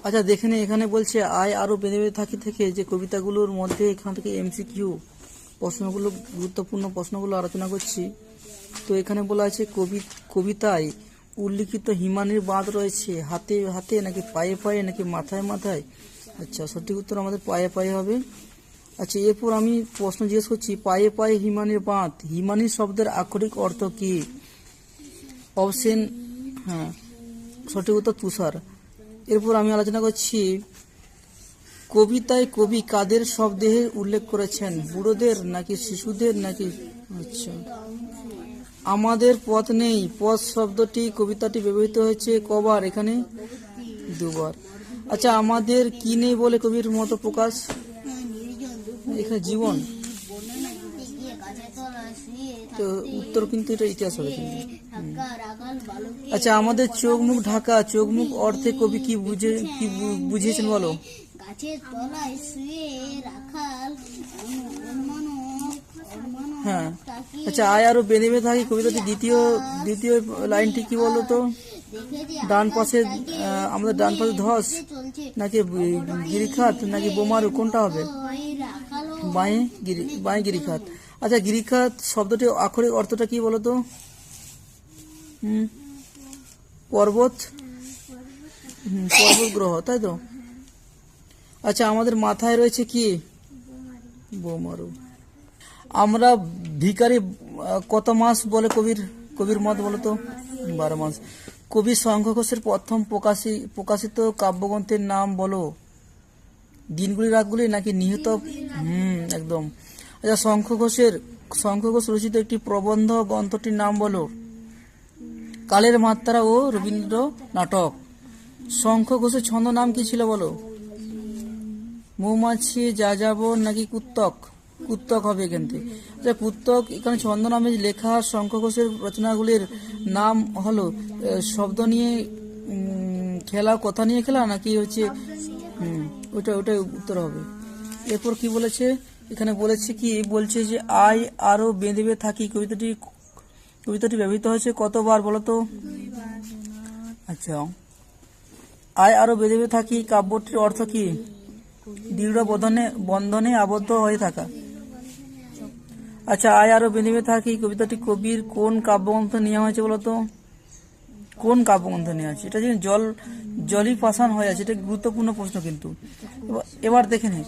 আচ্ছা দেখে নে, এখানে বলছে আয় আরো বেঁধে বেঁধে থাকি থেকে যে কবিতাগুলোর মধ্যে এখান থেকে এমসিকিউ প্রশ্নগুলো, গুরুত্বপূর্ণ প্রশ্নগুলো আলোচনা করছি। তো এখানে বলা আছে কবিতায় উল্লিখিত হিমানির বাঁধ রয়েছে হাতে হাতে নাকি পায়ে পায়ে নাকি মাথায় মাথায়। আচ্ছা, সঠিক উত্তর আমাদের পায়ে পায়ে হবে। আচ্ছা, এরপর আমি প্রশ্ন জিজ্ঞেস করছি, পায়ে পায়ে হিমানির বাঁধ, হিমানির শব্দের আক্ষরিক অর্থ কি? অপশন, হ্যাঁ, সঠিক উত্তর তুষার। এরপর আমি আলোচনা করছি, কবিতায় কবি কাদের শবদেহের উল্লেখ করেছেন, বুড়োদের নাকি শিশুদের নাকি? আচ্ছা, আমাদের পথ নেই, পথ শব্দটি কবিতাটি ব্যবহৃত হয়েছে কবার? এখানে দুবার। আচ্ছা, আমাদের কি নেই বলে কবির মত প্রকাশ? এখানে জীবন। তো উত্তর কিন্তু এটা ইতিহাস হবে কিন্তু। আচ্ছা, আমাদের চোখ মুখ ঢাকা, চোখ মুখ অর্থে কবি কি বুঝিয়েছেন বলো? হ্যাঁ। আচ্ছা, আয় আরো বেঁধে বেঁধে থাকি কবিতাটি দ্বিতীয় লাইনটি কি বলো তো? ডান পাশে আমাদের ডান পাশে ধস নাকি গিরিখাত নাকি বোমারু, কোনটা হবে? বাঁয়ে গিরিখাত। আচ্ছা, গিরিখাত শব্দটি আক্ষরিক অর্থটা কি বলতো? পর্বত গ্রহ, তাই তো? আচ্ছা, আমাদের মাথায় রয়েছে কি? বোমারু। আমরা ভিখারি কত মাস বলে কবির মত বলতো? 12 মাস। কবি শঙ্খ ঘোষের প্রথম প্রকাশিত কাব্যগ্রন্থের নাম বলো? দিনগুলি রাতগুলি নাকি নিহত? একদম। আচ্ছা, শঙ্খ ঘোষ রচিত একটি প্রবন্ধ গ্রন্থটির নাম বলো? কালের মাত্রা ও রবীন্দ্র নাটক। শঙ্খ ঘোষের ছন্দ নাম কি ছিল বলো? মৌমাছি, যাযাবর নাকি কুত্তক? কুত্তক হবে এখান থেকে। আচ্ছা, কুত্তক এখানে ছন্দ নামে লেখা শঙ্খ ঘোষের রচনাগুলির নাম হলো শব্দ নিয়ে খেলা, কথা নিয়ে খেলা নাকি হচ্ছে ওটাই উত্তর হবে। এরপর কি বলেছে এখানে? বলছে যে আয় আরো বেঁধে বেঁধে থাকি কবিতাটি ব্যবহৃত হয়েছে কতবার বলতো? আচ্ছা, আয় আরো বেঁধে বেঁধে থাকি কাব্যটির অর্থ কি? দৃঢ় বন্ধনে আবদ্ধ হয়ে থাকা। আচ্ছা, আয় আরো বেঁধে বেঁধে থাকি কবিতাটি কবির কোন কাব্যগ্রন্থ নেওয়া হয়েছে বলতো? কোন কাব্যগ্রন্থ নেওয়া আছে? এটা যদি জলই পাষাণ হয়ে আছে, এটা গুরুত্বপূর্ণ প্রশ্ন কিন্তু। এবার দেখে নে,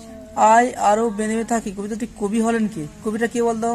আয় আরো বেঁধে বেঁধে থাকি কবিতাটি কবি হলেন কে? কবিটা কে বলতো?